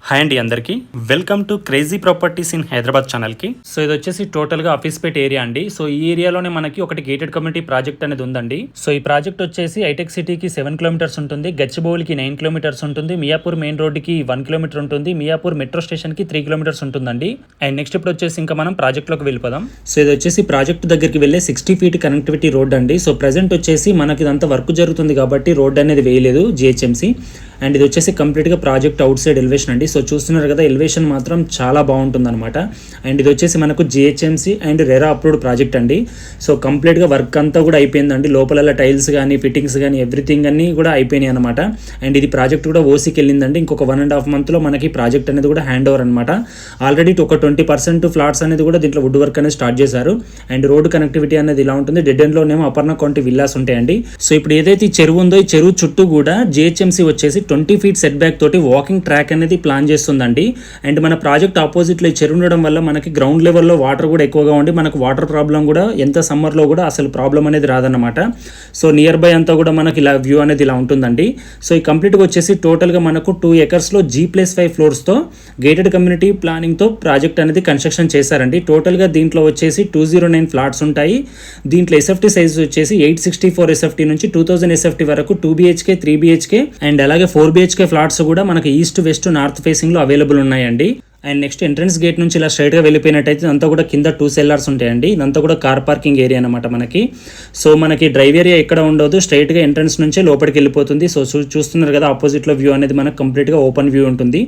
Hi అండి అందరికీ welcome to crazy properties in Hyderabad ఛానల్కి. సో ఇది వచ్చేసి టోటల్గా ఆఫీస్పేట్ ఏరియా అండి. సో ఈ ఏరియాలోనే మనకి ఒకటి గేటెడ్ కమ్యూనిటీ ప్రాజెక్ట్ అనేది ఉందండి. సో ఈ ప్రాజెక్ట్ వచ్చేసి హైటెక్ సిటీకి 7 కిలోమీటర్స్ ఉంటుంది, గచ్చిబౌలికి 9 కిలోమీటర్స్ ఉంటుంది, మియాపూర్ మెయిన్ రోడ్డుకి 1 కిలోమీటర్ ఉంటుంది, మియాపూర్ మెట్రో స్టేషన్కి 3 కిలోమీటర్స్ ఉంటుందండి. అండ్ నెక్స్ట్ ఇప్పుడు వచ్చేసి ఇంకా మనం ప్రాజెక్ట్లోకి వెళ్ళిపోదాం. సో ఇది వచ్చేసి ప్రాజెక్ట్ దగ్గరికి వెళ్ళే 60 ఫీట్ కనెక్టివిటీ రోడ్ అండి. సో ప్రజెంట్ వచ్చేసి మనకి ఇదంతా వర్క్ జరుగుతుంది కాబట్టి రోడ్ అనేది వేయలేదు జిహెచ్ఎంసీ. అండ్ ఇది వచ్చేసి కంప్లీట్గా ప్రాజెక్ట్ అవుట్ సైడ్ ఎలివేషన్ అండి. సో చూస్తున్నారు కదా, ఎలివేషన్ మాత్రం చాలా బాగుంటుంది అనమాట. అండ్ ఇది వచ్చేసి మనకు GHMC and RERA approved project అండి. సో కంప్లీట్గా వర్క్ అంతా కూడా అయిపోయిందండి. లోపల టైల్స్ కానీ ఫిట్టింగ్స్ కానీ ఎవ్రీథింగ్ అన్నీ కూడా అయిపోయినాయి అనమాట. అండ్ ఇది ప్రాజెక్ట్ కూడా ఓసీకి వెళ్ళిందండి. ఇంకొక 1.5 మంత్లో మనకి ప్రాజెక్ట్ అనేది కూడా హ్యాండ్ ఓవర్ అనమాట. ఆల్రెడీ ఒక 20% ఫ్లాట్స్ అనేది కూడా దీంట్లో వుడ్ వర్క్ అనేది స్టార్ట్ చేశారు. అండ్ రోడ్ కనెక్టివిటీ అనేది ఇలా ఉంటుంది. డెడ్ ఎండ్లోనేమో అపర్ణ కౌంటీ విల్లాస్ ఉంటాయండి. సో ఇప్పుడు ఏదైతే ఈ చెరువు ఉందో ఈ చెరువు చుట్టూ కూడా జిహెచ్ఎంసీ వచ్చేసి 20 ఫీట్ సెట్ బ్యాక్ తోటి వాకింగ్ ట్రాక్ అనేది ప్లాన్ చేస్తుందండి. అండ్ మన ప్రాజెక్ట్ ఆపోజిట్లో ఈ చెరువు ఉండడం వల్ల మనకి గ్రౌండ్ లెవెల్లో వాటర్ కూడా ఎక్కువగా ఉండి మనకు వాటర్ ప్రాబ్లం కూడా ఎంత సమ్మర్లో కూడా అసలు ప్రాబ్లం అనేది రాదన్నమాట. సో నియర్ బై అంతా కూడా మనకి ఇలా వ్యూ అనేది ఇలా ఉంటుందండి. సో ఈ కంప్లీట్గా వచ్చేసి టోటల్గా మనకు 2 ఎకర్స్లో G+5 ఫ్లోర్స్తో గేటెడ్ కమ్యూనిటీ ప్లానింగ్తో ప్రాజెక్ట్ అనేది కన్స్ట్రక్షన్ చేశారండి. టోటల్గా దీంట్లో వచ్చేసి 209 ఫ్లాట్స్ ఉంటాయి. దీంట్లో ఎస్ఎఫ్టీ సైజ్ వచ్చేసి 864 ఎస్ఎఫ్టీ నుంచి 2000 ఎస్ఎఫ్టీ వరకు 2 BHK 3 BHK అండ్ అలాగే 4 BHK ఫ్లాట్స్ కూడా మనకి ఈస్ట్ వెస్ట్ నార్త్ ఫేసింగ్లో అవైలబుల్ ఉన్నాయండి. అండ్ నెక్స్ట్ ఎంట్రన్స్ గేట్ నుంచి ఇలా స్ట్రైట్గా వెళ్ళిపోయినట్టయితే ఇదంతా కూడా కింద 2 సెల్లార్స్ ఉంటాయండి. ఇదంతా కూడా కార్ పార్కింగ్ ఏరియా అనమాట మనకి. సో మనకి డ్రైవ్ ఏరియా ఎక్కడ ఉండదు, స్ట్రైట్గా ఎంట్రన్స్ నుంచే లోపలికి వెళ్ళిపోతుంది. సో చూస్తున్నారు కదా, ఆపోజిట్లో వ్యూ అనేది మనకు కంప్లీట్గా ఓపెన్ వ్యూ ఉంటుంది.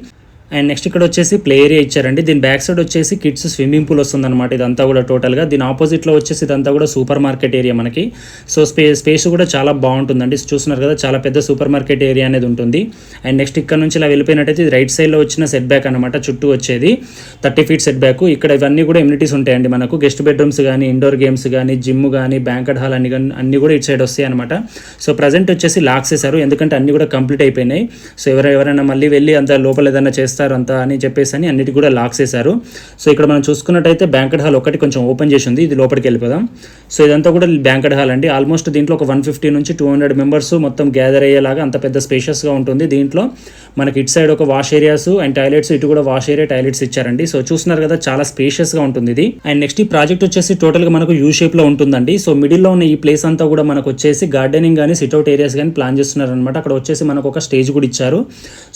అండ్ నెక్స్ట్ ఇక్కడ వచ్చేసి ప్లే ఏరియా ఇచ్చారండి. దీని బ్యాక్ సైడ్ వచ్చేసి కిడ్స్ స్విమ్మింగ్ పూల్ వస్తుంది అనమాట. ఇదంతా కూడా టోటల్గా దీని ఆపోజిట్లో వచ్చేసి ఇదంతా కూడా సూపర్ మార్కెట్ ఏరియా మనకి. సో స్పేస్ కూడా చాలా బాగుంటుందండి. చూస్తున్నారు కదా, చాలా పెద్ద సూపర్ మార్కెట్ ఏరియా అనేది ఉంటుంది. అండ్ నెక్స్ట్ ఇక్కడ నుంచి ఇలా వెళ్ళిపోయినట్టయితే ఇది రైట్ సైడ్లో వచ్చిన సెట్ బ్యాక్ అనమాట. చుట్టూ వచ్చేది 30 ఫీట్ సెట్ బ్యాక్. ఇక్కడ ఇవన్నీ కూడా ఎమ్యూనిటీస్ ఉంటాయండి మనకు. గెస్ట్ బెడ్రూమ్స్ కానీ, ఇండోర్ గేమ్స్ కానీ, జిమ్ కానీ, బ్యాంకెట్ హాల్ అన్ని కూడా ఇటు సైడ్ వస్తాయి అనమాట. సో ప్రజెంట్ వచ్చేసి లాక్స్ చేశారు, ఎందుకంటే అన్ని కూడా కంప్లీట్ అయిపోయినాయి. సో ఎవరైనా మళ్ళీ వెళ్ళి అంత లోపల ఏదైనా చేస్తారు అంతా అని చెప్పేసి అన్నిటి కూడా లాక్స్ చేశారు. సో ఇక్కడ మనం చూసుకున్నట్టయితే బ్యాంకెట్ హాల్ ఒకటి కొంచెం ఓపెన్ చేసి ఉంది, ఇది లోపలికి వెళ్ళిపోదాం. సో ఇదంతా కూడా బ్యాంకెట్ హాల్ అండి. ఆల్మోస్ట్ దీంట్లో ఒక 150 నుంచి 200 మెంబర్స్ మొత్తం గ్యాదర్ అయ్యేలాగా అంత పెద్ద స్పేషియస్గా ఉంటుంది. దీంట్లో మనకి ఇటు సైడ్ ఒక వాష్ ఏరియాస్ అండ్ టాయిలెట్స్, ఇటు కూడా వాష్ ఏరియా టాయిలెట్స్ ఇచ్చారండి. సో చూస్తున్నారు కదా, చాలా స్పేషియస్గా ఉంటుంది ఇది. అండ్ నెక్స్ట్ ఈ ప్రాజెక్ట్ వచ్చేసి టోటల్గా మనకు యూ షేప్లో ఉంటుందండి. సో మిడిల్లో ఉన్న ఈ ప్లేస్ అంతా కూడా మనకు వచ్చేసి గార్డెనింగ్ కానీ సిట్అవుట్ ఏరియాస్ కానీ ప్లాన్ చేస్తున్నారు అనమాట. అక్కడ వచ్చేసి మనకు ఒక స్టేజ్ కూడా ఇచ్చారు.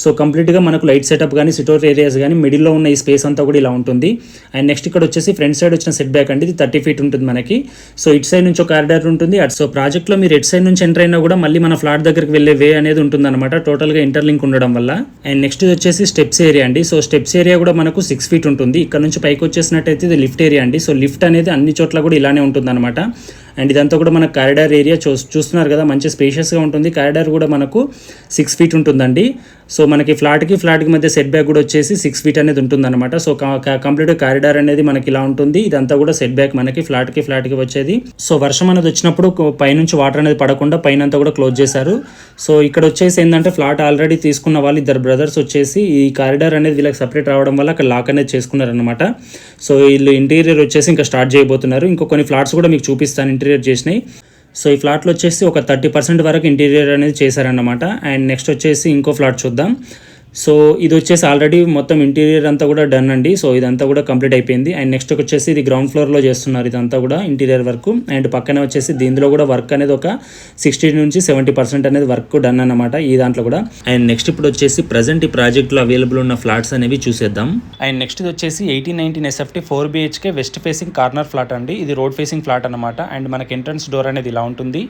సో కంప్లీట్గా మనకు లైట్ సెటప్ కానీ సిట్అవుట్ ఏరియాస్ కానీ మిడిల్లో ఉన్న ఈ స్పేస్ అంతా కూడా ఇలా ఉంటుంది. అండ్ నెక్స్ట్ ఇక్కడ వచ్చేసి ఫ్రంట్ సైడ్ వచ్చిన సెట్ బ్యాక్ అండి. ఇది 30 ఫీట్ ఉంటుంది మనకి. సో ఇటు సైడ్ నుంచి ఒక కారిడార్ ఉంటుంది. సో ప్రాజెక్ట్లో మీరు ఎటు సైడ్ నుంచి ఎంటర్ అయినా కూడా మళ్ళీ మన ఫ్లాట్ దగ్గరికి వెళ్ళే వే అనేది ఉంటుంది అనమాట, టోటల్గా ఇంటర్లింక్ ఉండడం వల్ల. అండ్ నెక్స్ట్ ఇది వచ్చేసి స్టెప్స్ ఏరియా అండి. సో స్టెప్స్ ఏరియా కూడా మనకు 6 ఫీట్ ఉంటుంది. ఇక్కడ నుంచి పైకి వచ్చేసినట్టయితే ఇది లిఫ్ట్ ఏరియా అండి. సో లిఫ్ట్ అనేది అన్ని చోట్ల కూడా ఇలానే ఉంటుంది అనమాట. అండ్ ఇదంతా కూడా మన కారిడార్ ఏరియా చూస్తున్నారు కదా, మంచి స్పేషియస్గా ఉంటుంది. కారిడార్ కూడా మనకు 6 ఫీట్ ఉంటుందండి. సో మనకి ఫ్లాట్కి మధ్య సెట్ బ్యాక్ కూడా వచ్చేసి 6 ఫీట్ అనేది ఉంటుందన్నమాట. సో కంప్లీట్గా కారిడార్ అనేది మనకి ఇలా ఉంటుంది. ఇదంతా కూడా సెట్ బ్యాక్ మనకి ఫ్లాట్కి వచ్చేది. సో వర్షం అనేది వచ్చినప్పుడు పైనుంచి వాటర్ అనేది పడకుండా పైన అంతా కూడా క్లోజ్ చేశారు. సో ఇక్కడ వచ్చేసి ఏంటంటే ఫ్లాట్ ఆల్రెడీ తీసుకున్న వాళ్ళు 2 బ్రదర్స్ వచ్చేసి ఈ కారిడార్ అనేది వీళ్ళకి సపరేట్ రావడం వల్ల అక్కడ లాక్ అనేది చేసుకున్నారనమాట. సో వీళ్ళు ఇంటీరియర్ వచ్చేసి ఇంకా స్టార్ట్ చేయబోతున్నారు. ఇంకో కొన్ని ఫ్లాట్స్ కూడా మీకు చూపిస్తాను ఇంటీరియర్ చేసినాయి. సో ఈ ఫ్లాట్లో వచ్చేసి ఒక 30% వరకు ఇంటీరియర్ అనేది చేశారన్నమాట. అండ్ నెక్స్ట్ వచ్చేసి ఇంకో ఫ్లాట్ చూద్దాం. సో ఇది వచ్చేసి ఆల్రెడీ మొత్తం ఇంటీరియర్ అంతా కూడా డన్ అండి. సో ఇదంతా కూడా కంప్లీట్ అయిపోయింది. అండ్ నెక్స్ట్ వచ్చేసి ఇది గ్రౌండ్ ఫ్లోర్లో చేస్తున్నారు ఇదంతా కూడా ఇంటీరియర్ వర్క్. అండ్ పక్కనే వచ్చేసి దీంట్లో కూడా వర్క్ అనేది ఒక 60 నుంచి 70% అనేది వర్క్ డన్ అన్నమాట ఈ దాంట్లో కూడా. అండ్ నెక్స్ట్ ఇప్పుడు వచ్చేసి ప్రజెంట్ ఈ ప్రాజెక్ట్లో అవైలబుల్ ఉన్న ఫ్లాట్స్ అనేవి చూసేద్దాం. అండ్ నెక్స్ట్ ఇది వచ్చేసి 1819 SFT 4 BHK west facing corner flat అండి. ఇది రోడ్ ఫేసింగ్ ఫ్లాట్ అనమాట. అండ్ మనకి ఎంట్రన్స్ డోర్ అనేది ఇలా ఉంటుంది.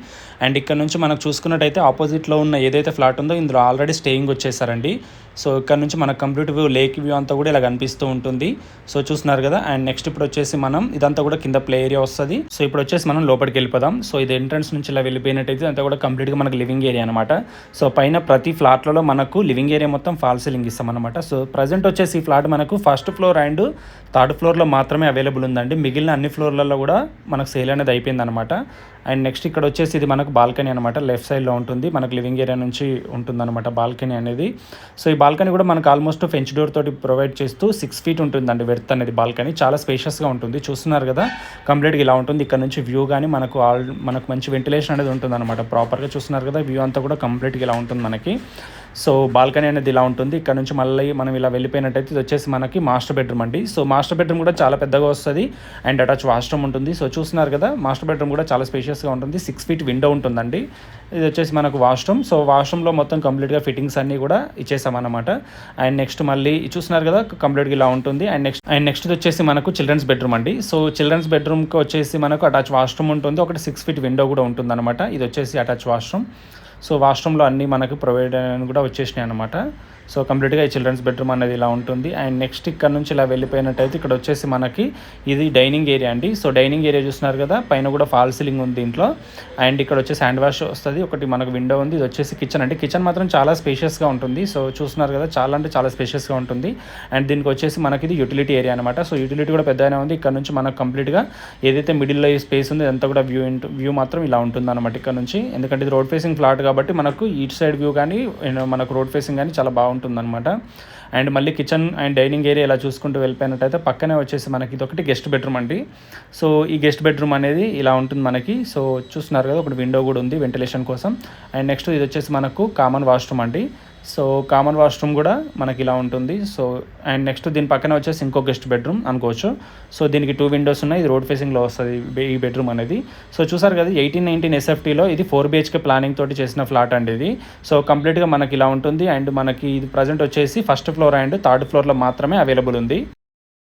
అండ్ ఇక్కడ నుంచి మనకు చూసుకున్నట్టయితే ఆపోజిట్లో ఉన్న ఏదైతే ఫ్లాట్ ఉందో ఇందులో ఆల్రెడీ స్టేయింగ్ వచ్చేసారండి. సో ఇక్కడ నుంచి మనకు కంప్లీట్ వ్యూ లేక్ వ్యూ అంతా కూడా ఇలా కనిపిస్తూ ఉంటుంది. సో చూస్తున్నారు కదా. అండ్ నెక్స్ట్ ఇప్పుడు వచ్చేసి మనం ఇదంతా కూడా కింద ప్లే ఏరియా వస్తుంది. సో ఇప్పుడు వచ్చేసి మనం లోపలికి వెళ్ళిపోదాం. సో ఇది ఎంట్రన్స్ నుంచి ఇలా వెళ్ళిపోయినట్టయితే అంతా కూడా కంప్లీట్గా మనకు లివింగ్ ఏరియా అనమాట. సో పైన ప్రతి ఫ్లాట్లలో మనకు లివింగ్ ఏరియా మొత్తం ఫాల్ సీలింగ్ ఇస్తాం అనమాట. సో ప్రజెంట్ వచ్చేసి ఈ ఫ్లాట్ మనకు 1st ఫ్లోర్ అండ్ 3rd ఫ్లోర్లో మాత్రమే అవైలబుల్ ఉందండి. మిగిలిన అన్ని ఫ్లోర్లలో కూడా మనకు సేల్ అనేది అయిపోయింది అనమాట. అండ్ నెక్స్ట్ ఇక్కడ వచ్చేసి ఇది మనకు బాల్కనీ అనమాట. లెఫ్ట్ సైడ్లో ఉంటుంది మనకు లివింగ్ ఏరియా నుంచి ఉంటుందన్నమాట బాల్కనీ అనేది. సో ఈ బాల్కనీ కూడా మనకు ఆల్మోస్ట్ ఫెంచ్ డోర్ తోటి ప్రొవైడ్ చేస్తూ 6 ఫీట్ ఉంటుందండి వెడ్త్ అనేది. బాల్కనీ చాలా స్పేషియస్గా ఉంటుంది. చూస్తున్నారు కదా, కంప్లీట్గా ఇలా ఉంటుంది. ఇక్కడ నుంచి వ్యూ కానీ మనకు మంచి వెంటిలేషన్ అనేది ఉంటుంది అనమాట. ప్రాపర్గా చూస్తున్నారు కదా, వ్యూ అంతా కూడా కంప్లీట్గా ఇలా ఉంటుంది మనకి. సో బాల్కనీ అనేది ఇలా ఉంటుంది. ఇక్కడ నుంచి మళ్ళీ మనం ఇలా వెళ్ళిపోయినట్టయితే ఇది వచ్చేసి మనకి మాస్టర్ బెడ్రూమ్ అండి. సో మాస్టర్ బెడ్రూమ్ కూడా చాలా పెద్దగా వస్తుంది అండ్ అటాచ్ వాష్రూమ్ ఉంటుంది. సో చూస్తున్నారు కదా, మాస్టర్ బెడ్రూమ్ కూడా చాలా స్పేషియస్గా ఉంటుంది. 6 feet విండో ఉంటుందండి. ఇది వచ్చేసి మనకు వాష్రూమ్. సో వాష్రూమ్లో మొత్తం కంప్లీట్గా ఫిట్టింగ్స్ అన్నీ కూడా ఇచ్చేసామన్నమాట. అండ్ నెక్స్ట్ మళ్ళీ చూస్తున్నారు కదా, కంప్లీట్గా ఇలా ఉంటుంది. అండ్ నెక్స్ట్ వచ్చేసి మనకు చిల్డ్రన్స్ బెడ్రూమ్ అండి. సో చిల్డ్రన్స్ బెడ్రూమ్కి వచ్చేసి మనకు అటాచ్ వాష్రూమ్ ఉంటుంది. ఒకటి 6 feet విండో కూడా ఉంటుంది అనమాట. ఇది వచ్చేసి అటాచ్ వాష్రూమ్. సో వాష్రూమ్లో అన్నీ మనకు ప్రొవైడ్ అని కూడా వచ్చేసినాయి అనమాట. సో కంప్లీట్గా ఈ చిల్డ్రన్స్ బెడ్రూమ్ అనేది ఇలా ఉంటుంది. అండ్ నెక్స్ట్ ఇక్కడ నుంచి ఇలా వెళ్ళిపోయినట్టయితే ఇక్కడ వచ్చేసి మనకి ఇది డైనింగ్ ఏరియా అండి. సో డైనింగ్ ఏరియా చూస్తున్నారు కదా, పైన కూడా ఫాల్ సీలింగ్ ఉంది దీంట్లో. అండ్ ఇక్కడ వచ్చేసి హ్యాండ్ వాష్ వస్తుంది. ఒకటి మనకు విండో ఉంది. ఇది వచ్చేసి కిచెన్ అండి. కిచెన్ మాత్రం చాలా స్పేషియస్గా ఉంటుంది. సో చూస్తున్నారు కదా, చాలా అంటే చాలా స్పేషియస్గా ఉంటుంది. అండ్ దీనికి వచ్చేసి మనకి ఇది యూటిలిటీ ఏరియా అనమాట. సో యూటిలిటీ కూడా పెద్దగానే ఉంది. ఇక్కడ నుంచి మనకు కంప్లీట్గా ఏదైతే మిడిల్లో ఈ స్పేస్ ఉందో ఇదంతా కూడా వ్యూ మాత్రం ఇలా ఉంటుంది అనమాట ఇక్కడ నుంచి. ఎందుకంటే ఇది రోడ్ ఫేసింగ్ ఫ్లాట్ కాబట్టి మనకు ఈట్ సైడ్ వ్యూ కానీ మనకు రోడ్ ఫేసింగ్ కానీ చాలా బాగుంటుంది అనమాట. అండ్ మళ్ళీ కిచెన్ అండ్ డైనింగ్ ఏరియా ఇలా చూసుకుంటూ వెళ్ళిపోయినట్టయితే పక్కనే వచ్చేసి మనకి ఇది ఒకటి గెస్ట్ బెడ్రూమ్ అండి. సో ఈ గెస్ట్ బెడ్రూమ్ అనేది ఇలా ఉంటుంది మనకి. సో చూస్తున్నారు కదా, ఒకటి విండో కూడా ఉంది వెంటిలేషన్ కోసం. అండ్ నెక్స్ట్ ఇది వచ్చేసి మనకు కామన్ వాష్రూమ్ అండి. సో కామన్ వాష్రూమ్ కూడా మనకి ఇలా ఉంటుంది. సో అండ్ నెక్స్ట్ దీని పక్కన వచ్చేసి ఇంకో గెస్ట్ బెడ్రూమ్ అనుకోవచ్చు. సో దీనికి 2 windows ఉన్నాయి. ఇది రోడ్ ఫేసింగ్లో వస్తుంది ఈ బెడ్రూమ్ అనేది. సో చూసారు కదా, 1819 SFTలో ఇది 4 BHK ప్లానింగ్ తోటి చేసిన ఫ్లాట్ అండి ఇది. సో కంప్లీట్గా మనకి ఇలా ఉంటుంది. అండ్ మనకి ఇది ప్రజెంట్ వచ్చేసి 1st floor అండ్ 3rd floorలో మాత్రమే అవైలబుల్ ఉంది.